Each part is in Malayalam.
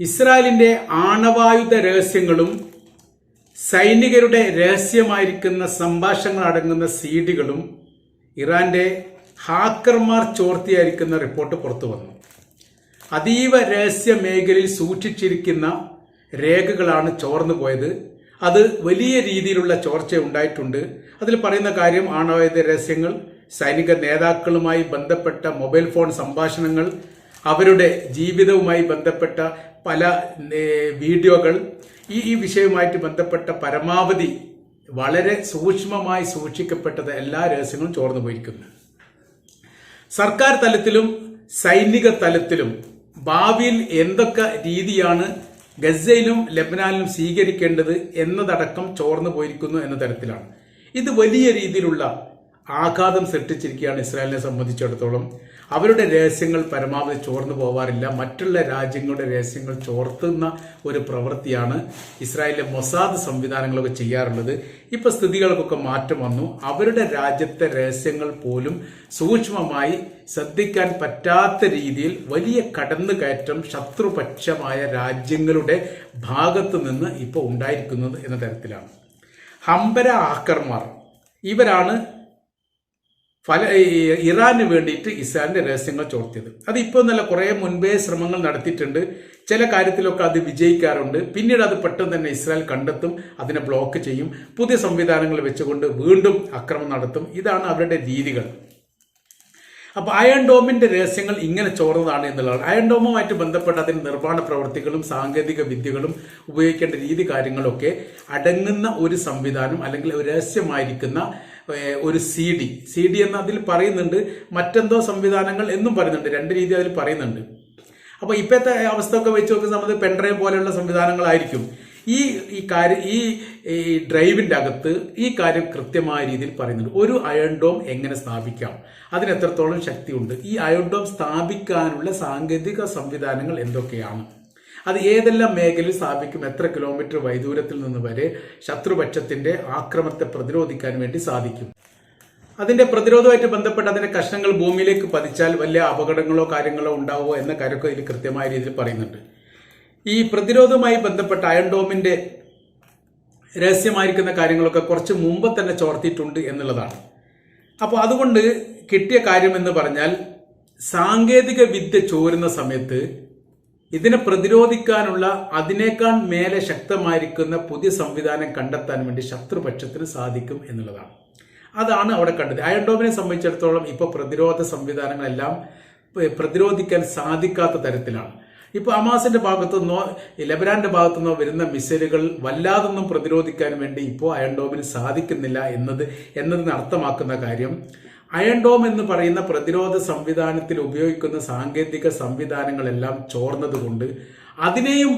ഇസ്രായേലിന്റെ ആണവായുധ രഹസ്യങ്ങളും സൈനികരുടെ രഹസ്യമായിരിക്കുന്ന സംഭാഷണങ്ങൾ അടങ്ങുന്ന സീഡികളും ഇറാന്റെ ഹാക്കർമാർ ചോർത്തിയായിരിക്കുന്ന റിപ്പോർട്ട് പുറത്തു വന്നു. അതീവ രഹസ്യ മേഖലയിൽ സൂക്ഷിച്ചിരിക്കുന്ന രേഖകളാണ് ചോർന്നു പോയത്. അത് വലിയ രീതിയിലുള്ള ചോർച്ച ഉണ്ടായിട്ടുണ്ട്. അതിൽ പറയുന്ന കാര്യം ആണവായുധ രഹസ്യങ്ങൾ, സൈനിക നേതാക്കളുമായി ബന്ധപ്പെട്ട മൊബൈൽ ഫോൺ സംഭാഷണങ്ങൾ, അവരുടെ ജീവിതവുമായി ബന്ധപ്പെട്ട പല വീഡിയോകൾ, ഈ വിഷയവുമായിട്ട് ബന്ധപ്പെട്ട പരമാവധി വളരെ സൂക്ഷ്മമായി സൂക്ഷിക്കപ്പെട്ടത് എല്ലാ രഹസ്യങ്ങളും ചോർന്നു പോയിരിക്കുന്നു. സർക്കാർ തലത്തിലും സൈനിക തലത്തിലും ഭാവിയിൽ എന്തൊക്കെ രീതിയാണ് ഗസയിലും ലെബനാനിലും സ്വീകരിക്കേണ്ടത് എന്നതടക്കം ചോർന്നു പോയിരിക്കുന്നു എന്ന തരത്തിലാണ്. ഇത് വലിയ രീതിയിലുള്ള ആഘാതം സൃഷ്ടിച്ചിരിക്കുകയാണ് ഇസ്രായേലിനെ സംബന്ധിച്ചിടത്തോളം. അവരുടെ രഹസ്യങ്ങൾ പരമാവധി ചോർന്നു പോവാറില്ല. മറ്റുള്ള രാജ്യങ്ങളുടെ രഹസ്യങ്ങൾ ചോർത്തുന്ന ഒരു പ്രവൃത്തിയാണ് ഇസ്രായേലിലെ മൊസാദ് സംവിധാനങ്ങളൊക്കെ ചെയ്യാറുള്ളത്. ഇപ്പൊ സ്ഥിതികൾക്കൊക്കെ മാറ്റം വന്നു. അവരുടെ രാജ്യത്തെ രഹസ്യങ്ങൾ പോലും സൂക്ഷ്മമായി ശ്രദ്ധിക്കാൻ പറ്റാത്ത രീതിയിൽ വലിയ കടന്നുകയറ്റം ശത്രുപക്ഷമായ രാജ്യങ്ങളുടെ ഭാഗത്തു നിന്ന് ഇപ്പോൾ ഉണ്ടായിരിക്കുന്നത് എന്ന തരത്തിലാണ്. ഹംബര ഹാക്കർമാർ ഇവരാണ് ഇറാന് വേണ്ടിയിട്ട് ഇസ്രായേലിന്റെ രഹസ്യങ്ങൾ ചോർത്തിയത്. അത് ഇപ്പോൾ നല്ല കുറെ മുൻപേ ശ്രമങ്ങൾ നടത്തിയിട്ടുണ്ട്. ചില കാര്യത്തിലൊക്കെ അത് വിജയിക്കാറുണ്ട്. പിന്നീട് അത് പെട്ടെന്ന് തന്നെ ഇസ്രായേൽ കണ്ടെത്തും, അതിനെ ബ്ലോക്ക് ചെയ്യും, പുതിയ സംവിധാനങ്ങൾ വെച്ചുകൊണ്ട് വീണ്ടും ആക്രമണം നടത്തും. ഇതാണ് അവരുടെ രീതികൾ. അപ്പൊ അയൺ ഡോമിന്റെ രഹസ്യങ്ങൾ ഇങ്ങനെ ചോർന്നതാണ് എന്നുള്ളതാണ്. അയൺ ഡോമുമായിട്ട് ബന്ധപ്പെട്ട അതിന് നിർമ്മാണ പ്രവർത്തികളും സാങ്കേതിക വിദ്യകളും ഉപയോഗിക്കേണ്ട രീതി കാര്യങ്ങളൊക്കെ അടങ്ങുന്ന ഒരു സംവിധാനം അല്ലെങ്കിൽ ഒരു രഹസ്യമായിരിക്കുന്ന ഒരു സി ഡി എന്ന് അതിൽ പറയുന്നുണ്ട്. മറ്റെന്തോ സംവിധാനങ്ങൾ എന്നും പറയുന്നുണ്ട്. രണ്ട് രീതി അതിൽ പറയുന്നുണ്ട്. അപ്പൊ ഇപ്പോഴത്തെ അവസ്ഥ ഒക്കെ വെച്ച് നോക്കുന്ന സമയത്ത് പെൻഡ്രൈവ് പോലെയുള്ള സംവിധാനങ്ങളായിരിക്കും. ഈ ഡ്രൈവിന്റെ അകത്ത് ഈ കാര്യം കൃത്യമായ രീതിയിൽ പറയുന്നുണ്ട്. ഒരു അയൺ ഡോം എങ്ങനെ സ്ഥാപിക്കാം, അതിന് എത്രത്തോളം ശക്തിയുണ്ട്, ഈ അയൺ ഡോം സ്ഥാപിക്കാനുള്ള സാങ്കേതിക സംവിധാനങ്ങൾ എന്തൊക്കെയാണ്, അത് ഏതെല്ലാം മേഖലയിൽ സ്ഥാപിക്കും, എത്ര കിലോമീറ്റർ വൈദൂരത്തിൽ നിന്ന് വരെ ശത്രുപക്ഷത്തിന്റെ ആക്രമണത്തെ പ്രതിരോധിക്കാൻ വേണ്ടി സാധിക്കും, അതിന്റെ പ്രതിരോധവുമായിട്ട് ബന്ധപ്പെട്ട് അതിന്റെ കഷ്ണങ്ങൾ ഭൂമിയിലേക്ക് പതിച്ചാൽ വലിയ അപകടങ്ങളോ കാര്യങ്ങളോ ഉണ്ടാവുമോ എന്ന കാര്യമൊക്കെ ഇതിൽ കൃത്യമായ രീതിയിൽ പറയുന്നുണ്ട്. ഈ പ്രതിരോധവുമായി ബന്ധപ്പെട്ട അയൺ ഡോമിന്റെ രഹസ്യമായിരിക്കുന്ന കാര്യങ്ങളൊക്കെ കുറച്ച് മുമ്പ് തന്നെ ചോർത്തിയിട്ടുണ്ട് എന്നുള്ളതാണ്. അപ്പോൾ അതുകൊണ്ട് കിട്ടിയ കാര്യം എന്ന് പറഞ്ഞാൽ സാങ്കേതിക വിദ്യ ചോരുന്ന സമയത്ത് ഇതിനെ പ്രതിരോധിക്കാനുള്ള അതിനേക്കാൾ മേലെ ശക്തമായിരിക്കുന്ന പുതിയ സംവിധാനം കണ്ടെത്താൻ വേണ്ടി ശത്രുപക്ഷത്തിന് സാധിക്കും എന്നുള്ളതാണ്. അതാണ് അവിടെ കണ്ടത്. അയൺ ഡോമിനെ സംബന്ധിച്ചിടത്തോളം ഇപ്പോൾ പ്രതിരോധ സംവിധാനങ്ങളെല്ലാം പ്രതിരോധിക്കാൻ സാധിക്കാത്ത തരത്തിലാണ്. ഇപ്പൊ ഹമാസിന്റെ ഭാഗത്തുനിന്നോ ലെബനാന്റെ ഭാഗത്തുനിന്നോ വരുന്ന മിസൈലുകൾ വല്ലാതൊന്നും പ്രതിരോധിക്കാൻ വേണ്ടി ഇപ്പോൾ അയൺ ഡോമിന് സാധിക്കുന്നില്ല എന്നതിന് അർത്ഥമാക്കുന്ന കാര്യം അയൺ ഡോം എന്ന് പറയുന്ന പ്രതിരോധ സംവിധാനത്തിൽ ഉപയോഗിക്കുന്ന സാങ്കേതിക സംവിധാനങ്ങളെല്ലാം ചോർന്നതുകൊണ്ട് അതിനെയും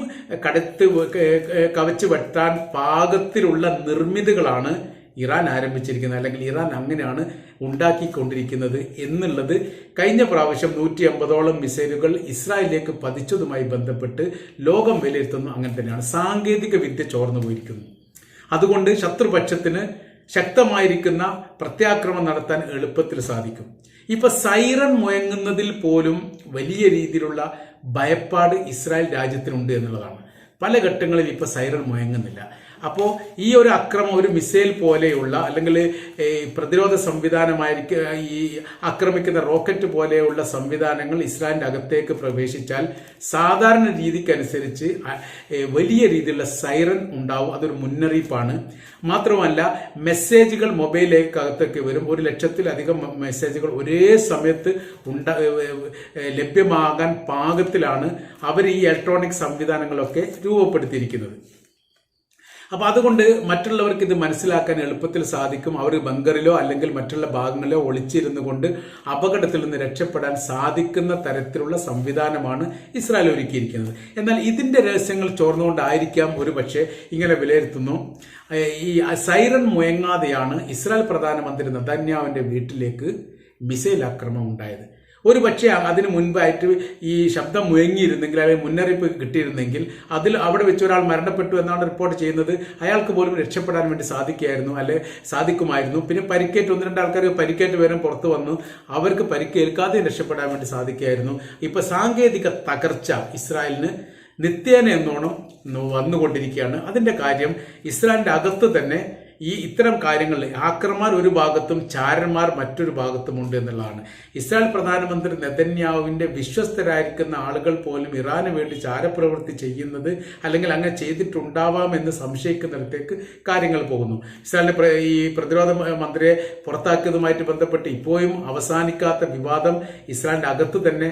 കവച്ച് വെട്ടാൻ പാകത്തിലുള്ള നിർമ്മിതികളാണ് ഇറാൻ ആരംഭിച്ചിരിക്കുന്നത്, അല്ലെങ്കിൽ ഇറാൻ അങ്ങനെയാണ് ഉണ്ടാക്കിക്കൊണ്ടിരിക്കുന്നത് എന്നുള്ളത് കഴിഞ്ഞ പ്രാവശ്യം 150ഓളം മിസൈലുകൾ ഇസ്രായേലിലേക്ക് പതിച്ചതുമായി ബന്ധപ്പെട്ട് ലോകം വിലയിരുത്തുന്നു. അങ്ങനെ തന്നെയാണ്. സാങ്കേതിക വിദ്യ ചോർന്നു പോയിരിക്കുന്നു. അതുകൊണ്ട് ശത്രുപക്ഷത്തിന് ശക്തമായിരിക്കുന്ന പ്രത്യാക്രമണം നടത്താൻ എളുപ്പത്തിൽ സാധിക്കും. ഇപ്പൊ സൈറൺ മുഴങ്ങുന്നതിൽ പോലും വലിയ രീതിയിലുള്ള ഭയപ്പാട് ഇസ്രായേൽ രാജ്യത്തിനുണ്ട് എന്നുള്ളതാണ്. പല ഘട്ടങ്ങളിൽ ഇപ്പൊ സൈറൺ മുഴങ്ങുന്നില്ല. അപ്പോൾ ഈ ഒരു അക്രമം ഒരു മിസൈൽ പോലെയുള്ള അല്ലെങ്കിൽ പ്രതിരോധ സംവിധാനമായിരിക്കും ഈ ആക്രമിക്കുന്ന റോക്കറ്റ് പോലെയുള്ള സംവിധാനങ്ങൾ ഇസ്രായേലിന്റെ അകത്തേക്ക് പ്രവേശിച്ചാൽ സാധാരണ രീതിക്കനുസരിച്ച് വലിയ രീതിയിലുള്ള സൈറൻ ഉണ്ടാവും. അതൊരു മുന്നറിയിപ്പാണ്. മാത്രമല്ല മെസ്സേജുകൾ മൊബൈലിലേക്കകത്തേക്ക് വരും. 1,00,000-ലധികം മെസ്സേജുകൾ ഒരേ സമയത്ത് ലഭ്യമാകാൻ പാകത്തിലാണ് അവർ ഈ ഇലക്ട്രോണിക് സംവിധാനങ്ങളൊക്കെ രൂപപ്പെടുത്തിയിരിക്കുന്നത്. അപ്പൊ അതുകൊണ്ട് മറ്റുള്ളവർക്ക് ഇത് മനസ്സിലാക്കാൻ എളുപ്പത്തിൽ സാധിക്കും. അവർ ബങ്കറിലോ അല്ലെങ്കിൽ മറ്റുള്ള ഭാഗങ്ങളിലോ ഒളിച്ചിരുന്നു കൊണ്ട് അപകടത്തിൽ നിന്ന് രക്ഷപ്പെടാൻ സാധിക്കുന്ന തരത്തിലുള്ള സംവിധാനമാണ് ഇസ്രായേൽ ഒരുക്കിയിരിക്കുന്നത്. എന്നാൽ ഇതിന്റെ രഹസ്യങ്ങൾ ചോർന്നുകൊണ്ടായിരിക്കാം ഒരുപക്ഷെ ഇങ്ങനെ വിലയിരുത്തുന്നു. ഈ സൈറൺ മുഴങ്ങാതെയാണ് ഇസ്രായേൽ പ്രധാനമന്ത്രി നെതന്യാഹുവിന്റെ വീട്ടിലേക്ക് മിസൈൽ ആക്രമണം ഉണ്ടായത്. ഒരു പക്ഷേ അതിന് മുൻപായിട്ട് ഈ ശബ്ദം മുഴങ്ങിയിരുന്നെങ്കിൽ, അല്ലെങ്കിൽ മുന്നറിയിപ്പ് കിട്ടിയിരുന്നെങ്കിൽ അവിടെ വെച്ച് ഒരാൾ മരണപ്പെട്ടു എന്നാണ് റിപ്പോർട്ട് ചെയ്യുന്നത്. അയാൾക്ക് പോലും രക്ഷപ്പെടാൻ വേണ്ടി സാധിക്കുമായിരുന്നു. പിന്നെ പരിക്കേറ്റ് 1-2 ആൾക്കാർ പരിക്കേറ്റ് വരും പുറത്തു വന്നു. അവർക്ക് പരിക്കേൽക്കാതെ രക്ഷപ്പെടാൻ വേണ്ടി സാധിക്കുമായിരുന്നു. ഇപ്പൊ സാങ്കേതിക തകർച്ച ഇസ്രായേലിന് നിത്യേന എന്നോണം വന്നുകൊണ്ടിരിക്കുകയാണ്. അതിന്റെ കാര്യം ഇസ്രായേലിന്റെ അകത്ത് തന്നെ ഇത്തരം കാര്യങ്ങളിൽ ആക്രമാർ ഒരു ഭാഗത്തും ചാരന്മാർ മറ്റൊരു ഭാഗത്തുമുണ്ട് എന്നുള്ളതാണ്. ഇസ്രായേൽ പ്രധാനമന്ത്രി നെതന്യാഹുവിന്റെ വിശ്വസ്തരായിരിക്കുന്ന ആളുകൾ പോലും ഇറാന് വേണ്ടി ചാരപ്രവൃത്തി ചെയ്യുന്നത് അല്ലെങ്കിൽ അങ്ങനെ ചെയ്തിട്ടുണ്ടാവാമെന്ന് സംശയിക്കുന്നിടത്തേക്ക് കാര്യങ്ങൾ പോകുന്നു. ഇസ്രായേലിന്റെ ഈ പ്രതിരോധ മന്ത്രിയെ പുറത്താക്കിയതുമായിട്ട് ബന്ധപ്പെട്ട് ഇപ്പോഴും അവസാനിക്കാത്ത വിവാദം ഇസ്രായേലിന്റെ അകത്ത് തന്നെ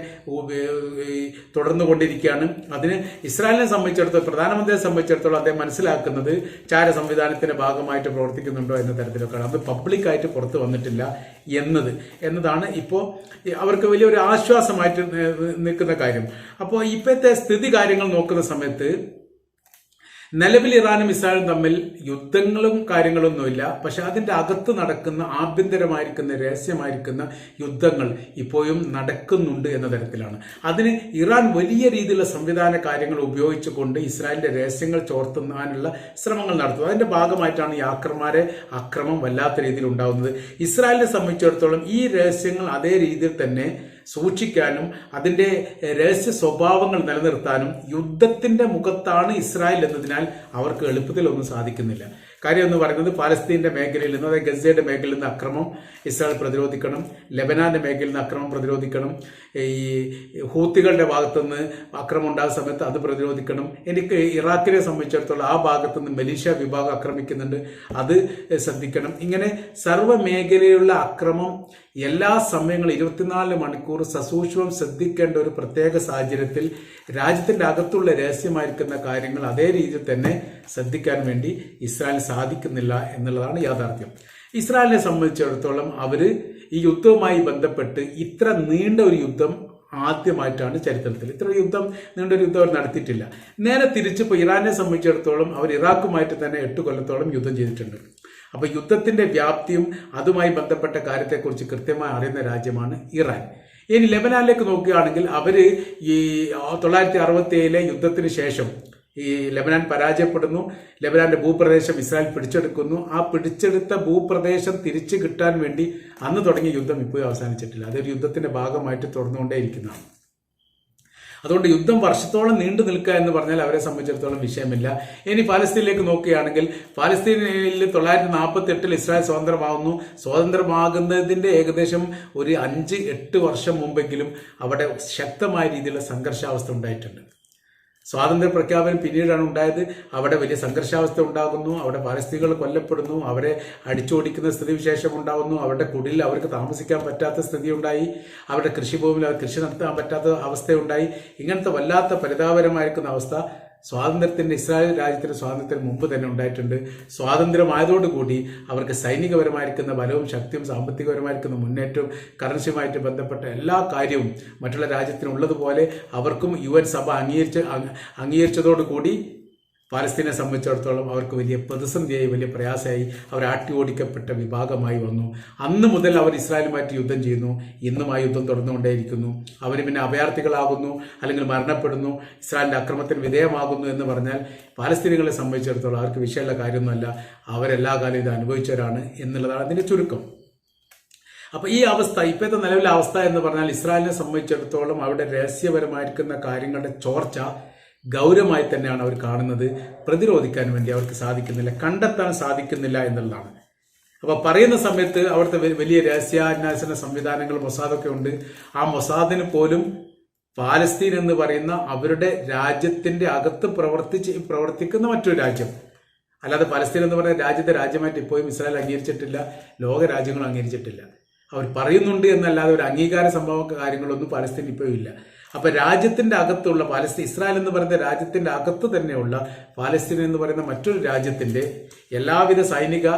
തുടർന്നുകൊണ്ടിരിക്കുകയാണ്. അതിന് ഇസ്രായേലിനെ സംബന്ധിച്ചിടത്തോളം, പ്രധാനമന്ത്രിയെ സംബന്ധിച്ചിടത്തോളം അദ്ദേഹം മനസ്സിലാക്കുന്നത് ചാര സംവിധാനത്തിന്റെ ഭാഗമായിട്ട് പ്രവർത്തിക്കുന്നുണ്ടോ എന്ന തരത്തിലൊക്കെയാണ്. അത് പബ്ലിക്കായിട്ട് പുറത്തു വന്നിട്ടില്ല എന്നതാണ് ഇപ്പോൾ അവർക്ക് വലിയൊരു ആശ്വാസമായിട്ട് നിൽക്കുന്ന കാര്യം. അപ്പോൾ ഇപ്പോഴത്തെ സ്ഥിതി കാര്യങ്ങൾ നോക്കുന്ന സമയത്ത് നിലവിൽ ഇറാനും ഇസ്രായേലും തമ്മിൽ യുദ്ധങ്ങളും കാര്യങ്ങളൊന്നുമില്ല. പക്ഷെ അതിന്റെ അകത്ത് നടക്കുന്ന ആഭ്യന്തരമായിരിക്കുന്ന രഹസ്യമായിരിക്കുന്ന യുദ്ധങ്ങൾ ഇപ്പോഴും നടക്കുന്നുണ്ട് എന്ന തരത്തിലാണ്. അതിന് ഇറാൻ വലിയ രീതിയിലുള്ള സംവിധാന കാര്യങ്ങൾ ഉപയോഗിച്ചുകൊണ്ട് ഇസ്രായേലിന്റെ രഹസ്യങ്ങൾ ചോർത്തുന്നതിനുള്ള ശ്രമങ്ങൾ നടത്തുന്നത്. അതിന്റെ ഭാഗമായിട്ടാണ് ഈ ആക്രമം വല്ലാത്ത രീതിയിൽ ഉണ്ടാകുന്നത്. ഇസ്രായേലിനെ സംബന്ധിച്ചിടത്തോളം ഈ രഹസ്യങ്ങൾ അതേ രീതിയിൽ തന്നെ സൂക്ഷിക്കാനും അതിന്റെ രഹസ്യ സ്വഭാവങ്ങൾ നിലനിർത്താനും യുദ്ധത്തിന്റെ മുഖത്താണ് ഇസ്രായേൽ എന്നതിനാൽ അവർക്ക് എളുപ്പത്തിലൊന്നും സാധിക്കുന്നില്ല. കാര്യം എന്ന് പറയുന്നത് പാലസ്തീന്റെ മേഖലയിൽ നിന്ന്, അതായത് ഗസയുടെ മേഖലയിൽ നിന്ന് അക്രമം ഇസ്രായേൽ പ്രതിരോധിക്കണം, ലെബനാന്റെ മേഖലയിൽ നിന്ന് അക്രമം പ്രതിരോധിക്കണം, ഈ ഹൂത്തികളുടെ ഭാഗത്തുനിന്ന് അക്രമം ഉണ്ടാകുന്ന സമയത്ത് അത് പ്രതിരോധിക്കണം. എനിക്ക് ഇറാഖിനെ സംബന്ധിച്ചിടത്തോളം ആ ഭാഗത്തുനിന്ന് മലീഷ്യ വിഭാഗം ആക്രമിക്കുന്നുണ്ട്, അത് ശ്രദ്ധിക്കണം. ഇങ്ങനെ സർവ്വ മേഖലയിലുള്ള അക്രമം എല്ലാ സമയങ്ങളും 24 മണിക്കൂർ സസൂക്ഷ്മം ശ്രദ്ധിക്കേണ്ട ഒരു പ്രത്യേക സാഹചര്യത്തിൽ രാജ്യത്തിന്റെ അകത്തുള്ള രഹസ്യമായിരിക്കുന്ന കാര്യങ്ങൾ അതേ രീതിയിൽ തന്നെ ശ്രദ്ധിക്കാൻ വേണ്ടി ഇസ്രായേൽ സാധിക്കുന്നില്ല എന്നുള്ളതാണ് യാഥാർത്ഥ്യം. ഇസ്രായേലിനെ സംബന്ധിച്ചിടത്തോളം അവര് ഈ യുദ്ധവുമായി ബന്ധപ്പെട്ട് ഇത്ര നീണ്ട ഒരു യുദ്ധം ആദ്യമായിട്ടാണ് ചരിത്രത്തിൽ. ഇത്ര നീണ്ടൊരു യുദ്ധം അവർ നടത്തിയിട്ടില്ല. നേരെ തിരിച്ചിപ്പോൾ ഇറാനെ സംബന്ധിച്ചിടത്തോളം അവർ ഇറാഖുമായിട്ട് തന്നെ 8 കൊല്ലത്തോളം യുദ്ധം ചെയ്തിട്ടുണ്ട്. അപ്പൊ യുദ്ധത്തിന്റെ വ്യാപ്തിയും അതുമായി ബന്ധപ്പെട്ട കാര്യത്തെക്കുറിച്ച് കൃത്യമായി അറിയുന്ന രാജ്യമാണ് ഇറാൻ. ഇനി ലെബനാനിലേക്ക് നോക്കുകയാണെങ്കിൽ അവര് ഈ 1967 യുദ്ധത്തിന് ശേഷം ഈ ലെബനാൻ പരാജയപ്പെടുന്നു. ലെബനാന്റെ ഭൂപ്രദേശം ഇസ്രായേൽ പിടിച്ചെടുക്കുന്നു. ആ പിടിച്ചെടുത്ത ഭൂപ്രദേശം തിരിച്ചു കിട്ടാൻ വേണ്ടി അന്ന് തുടങ്ങിയ യുദ്ധം ഇപ്പോഴും അവസാനിച്ചിട്ടില്ല. അതൊരു യുദ്ധത്തിന്റെ ഭാഗമായിട്ട് തുടർന്നുകൊണ്ടേയിരിക്കുന്നതാണ്. അതുകൊണ്ട് യുദ്ധം വർഷത്തോളം നീണ്ടു നിൽക്കുക എന്ന് പറഞ്ഞാൽ അവരെ സംബന്ധിച്ചിടത്തോളം വിഷയമില്ല. ഇനി പാലസ്തീനിലേക്ക് നോക്കുകയാണെങ്കിൽ പാലസ്തീനിൽ 1948 ഇസ്രായേൽ സ്വതന്ത്രമാകുന്നതിന്റെ ഏകദേശം ഒരു 5-8 വർഷം മുമ്പെങ്കിലും അവിടെ ശക്തമായ രീതിയിലുള്ള സംഘർഷാവസ്ഥ ഉണ്ടായിട്ടുണ്ട്. സ്വാതന്ത്ര്യ പ്രഖ്യാപനം പിന്നീടാണ് ഉണ്ടായത്. അവിടെ വലിയ സംഘർഷാവസ്ഥ ഉണ്ടാകുന്നു, അവിടെ പാലസ്തീനികൾ കൊല്ലപ്പെടുന്നു, അവരെ അടിച്ചോടിക്കുന്ന സ്ഥിതിവിശേഷം ഉണ്ടാകുന്നു, അവരുടെ കുടിലിൽ അവർക്ക് താമസിക്കാൻ പറ്റാത്ത സ്ഥിതി ഉണ്ടായി, അവരുടെ കൃഷിഭൂമിയിൽ അവർ കൃഷി നടത്താൻ പറ്റാത്ത അവസ്ഥയുണ്ടായി. ഇങ്ങനത്തെ വല്ലാത്ത പരിതാപകരമായിരിക്കുന്ന അവസ്ഥ ഇസ്രായേൽ രാജ്യത്തിന്റെ സ്വാതന്ത്ര്യത്തിന് മുമ്പ് തന്നെ ഉണ്ടായിട്ടുണ്ട്. സ്വാതന്ത്ര്യമായതോടുകൂടി അവർക്ക് സൈനികപരമായിരിക്കുന്ന ബലവും ശക്തിയും സാമ്പത്തികപരമായിരിക്കുന്ന മുന്നേറ്റവും കറൻസിയുമായിട്ട് ബന്ധപ്പെട്ട എല്ലാ കാര്യവും മറ്റുള്ള രാജ്യത്തിനുള്ളതുപോലെ അവർക്കും UN സഭ അംഗീകരിച്ചതോടുകൂടി പാലസ്തീനെ സംബന്ധിച്ചിടത്തോളം അവർക്ക് വലിയ പ്രതിസന്ധിയായി, വലിയ പ്രയാസമായി, അവർ ആട്ടി ഓടിക്കപ്പെട്ട വിഭാഗമായി വന്നു. അന്ന് മുതൽ അവർ ഇസ്രായേലുമായിട്ട് യുദ്ധം ചെയ്യുന്നു. ഇന്നും ആ യുദ്ധം തുടർന്നുകൊണ്ടേയിരിക്കുന്നു. അവർ പിന്നെ അഭയാർത്ഥികളാകുന്നു അല്ലെങ്കിൽ മരണപ്പെടുന്നു, ഇസ്രായേലിന്റെ അക്രമത്തിന് വിധേയമാകുന്നു എന്ന് പറഞ്ഞാൽ പാലസ്തീനികളെ സംബന്ധിച്ചിടത്തോളം അവർക്ക് വിഷയമുള്ള കാര്യമൊന്നുമല്ല. അവരെല്ലാ കാലം ഇത് അനുഭവിച്ചവരാണ് എന്നുള്ളതാണ് അതിന്റെ ചുരുക്കം. അപ്പൊ ഈ അവസ്ഥ, ഇപ്പോഴത്തെ നിലവിലെ അവസ്ഥ എന്ന് പറഞ്ഞാൽ ഇസ്രായേലിനെ സംബന്ധിച്ചിടത്തോളം അവരുടെ രഹസ്യപരമായിരിക്കുന്ന കാര്യങ്ങളുടെ ചോർച്ച ഗൗരവമായി തന്നെയാണ് അവർ കാണുന്നത്. പ്രതിരോധിക്കാൻ വേണ്ടി അവർക്ക് സാധിക്കുന്നില്ല, കണ്ടെത്താൻ സാധിക്കുന്നില്ല എന്നുള്ളതാണ്. അപ്പൊ പറയുന്ന സമയത്ത് അവിടുത്തെ വലിയ രഹസ്യാന്വേഷണ സംവിധാനങ്ങൾ മൊസാദൊക്കെ ഉണ്ട്. ആ മൊസാദിന് പോലും പാലസ്തീൻ എന്ന് പറയുന്ന അവരുടെ രാജ്യത്തിന്റെ അകത്ത് പ്രവർത്തിക്കുന്ന മറ്റൊരു രാജ്യം, അല്ലാതെ പാലസ്തീൻ എന്ന് പറയുന്ന രാജ്യമായിട്ട് ഇപ്പോഴും ഇസ്രായേൽ അംഗീകരിച്ചിട്ടില്ല, ലോക രാജ്യങ്ങൾ അംഗീകരിച്ചിട്ടില്ല. അവർ പറയുന്നുണ്ട് എന്നല്ലാതെ ഒരു അംഗീകാര സംഭവ കാര്യങ്ങളൊന്നും പാലസ്തീൻ ഇപ്പോഴും ഇല്ല. അപ്പൊ രാജ്യത്തിന്റെ അകത്തുള്ള ഇസ്രായേൽ എന്ന് പറയുന്ന രാജ്യത്തിന്റെ അകത്ത് തന്നെയുള്ള പാലസ്തീൻ എന്ന് പറയുന്ന മറ്റൊരു രാജ്യത്തിന്റെ എല്ലാവിധ സൈനിക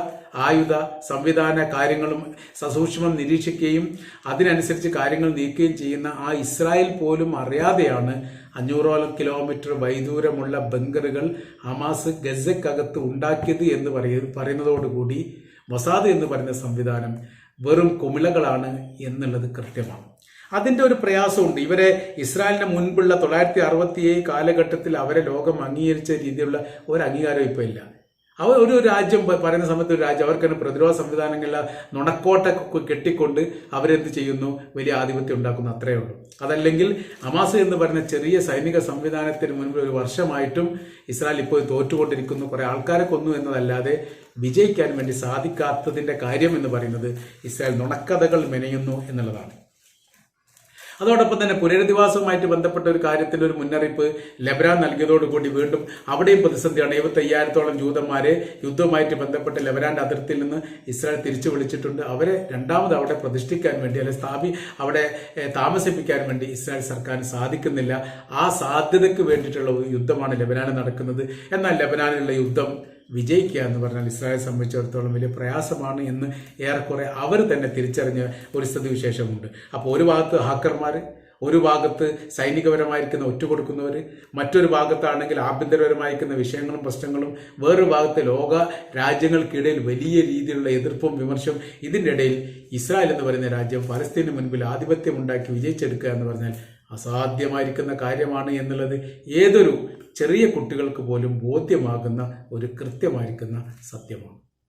ആയുധ സംവിധാന കാര്യങ്ങളും സസൂക്ഷ്മം നിരീക്ഷിക്കുകയും അതിനനുസരിച്ച് കാര്യങ്ങൾ നീക്കുകയും ചെയ്യുന്ന ആ ഇസ്രായേൽ പോലും അറിയാതെയാണ് 500 കിലോമീറ്റർ വൈദൂരമുള്ള ബങ്കറുകൾ ഹമാസ് ഗസക്കകത്ത് ഉണ്ടാക്കിയത് എന്ന് പറയുന്നതോടുകൂടി മൊസാദ് എന്ന് പറയുന്ന സംവിധാനം വെറും കുമിളകളാണ് എന്നുള്ളത് കൃത്യമാണ്. അതിന്റെ ഒരു പ്രയാസമുണ്ട്. ഇവരെ ഇസ്രായേലിന് മുൻപുള്ള 1967 കാലഘട്ടത്തിൽ അവരെ ലോകം അംഗീകരിച്ച രീതിയിലുള്ള ഒരു അംഗീകാരം ഇപ്പോൾ ഇല്ല. ഒരു രാജ്യം പറയുന്ന സമയത്ത് ഒരു രാജ്യം അവർക്ക് തന്നെ പ്രതിരോധ സംവിധാനങ്ങളിലെ നുണക്കോട്ട കെട്ടിക്കൊണ്ട് അവരെന്ത് ചെയ്യുന്നു, വലിയ ആധിപത്യം ഉണ്ടാക്കുന്നു, അത്രയേ ഉള്ളൂ. അതല്ലെങ്കിൽ ഹമാസ് എന്ന് പറയുന്ന ചെറിയ സൈനിക സംവിധാനത്തിന് മുൻപ് ഒരു വർഷമായിട്ടും ഇസ്രായേൽ ഇപ്പോൾ തോറ്റുകൊണ്ടിരിക്കുന്നു, കുറെ ആൾക്കാരെ കൊന്നു എന്നതല്ലാതെ വിജയിക്കാൻ വേണ്ടി സാധിക്കാത്തതിന്റെ കാര്യം എന്ന് പറയുന്നത് ഇസ്രായേൽ നുണക്കഥകൾ മെനയുന്നു എന്നുള്ളതാണ്. അതോടൊപ്പം തന്നെ പുനരധിവാസവുമായിട്ട് ബന്ധപ്പെട്ട ഒരു കാര്യത്തിന്റെ ഒരു മുന്നറിയിപ്പ് ലെബനാൻ നൽകിയതോടുകൂടി വീണ്ടും അവിടെയും പ്രതിസന്ധിയാണ്. 75,000-ഓളം ജൂതന്മാരെ യുദ്ധവുമായിട്ട് ബന്ധപ്പെട്ട് ലെബനാന്റെ അതിർത്തിയിൽ നിന്ന് ഇസ്രായേൽ തിരിച്ചു വിളിച്ചിട്ടുണ്ട്. അവരെ രണ്ടാമത് അവിടെ പ്രതിഷ്ഠിക്കാൻ വേണ്ടി അല്ലെങ്കിൽ അവിടെ താമസിപ്പിക്കാൻ വേണ്ടി ഇസ്രായേൽ സർക്കാരിന് സാധിക്കുന്നില്ല. ആ സാധ്യതയ്ക്ക് വേണ്ടിയിട്ടുള്ള ഒരു യുദ്ധമാണ് ലെബനാനിൽ നടക്കുന്നത്. എന്നാൽ ലെബനാനിലുള്ള യുദ്ധം വിജയിക്കുക എന്ന് പറഞ്ഞാൽ ഇസ്രായേൽ സംബന്ധിച്ചിടത്തോളം വലിയ പ്രയാസമാണ് എന്ന് ഏറെക്കുറെ അവർ തന്നെ തിരിച്ചറിഞ്ഞ ഒരു സ്ഥിതിവിശേഷമുണ്ട്. അപ്പോൾ ഒരു ഭാഗത്ത് ഹാക്കർമാർ, ഒരു ഭാഗത്ത് സൈനികപരമായിരിക്കുന്ന ഒറ്റുകൊടുക്കുന്നവർ, മറ്റൊരു ഭാഗത്താണെങ്കിൽ ആഭ്യന്തരപരമായിരിക്കുന്ന വിഷയങ്ങളും പ്രശ്നങ്ങളും, വേറൊരു ഭാഗത്ത് ലോക രാജ്യങ്ങൾക്കിടയിൽ വലിയ രീതിയിലുള്ള എതിർപ്പും വിമർശവും. ഇതിൻ്റെ ഇടയിൽ ഇസ്രായേൽ എന്ന് പറയുന്ന രാജ്യം പലസ്തീന് മുൻപിൽ ആധിപത്യം ഉണ്ടാക്കി വിജയിച്ചെടുക്കുക എന്ന് പറഞ്ഞാൽ അസാധ്യമായിരിക്കുന്ന കാര്യമാണ് എന്നുള്ളത് ഏതൊരു ചെറിയ കുട്ടികൾക്ക് പോലും ബോധ്യമാകുന്ന ഒരു കൃത്യമായിരിക്കുന്ന സത്യമാണ്.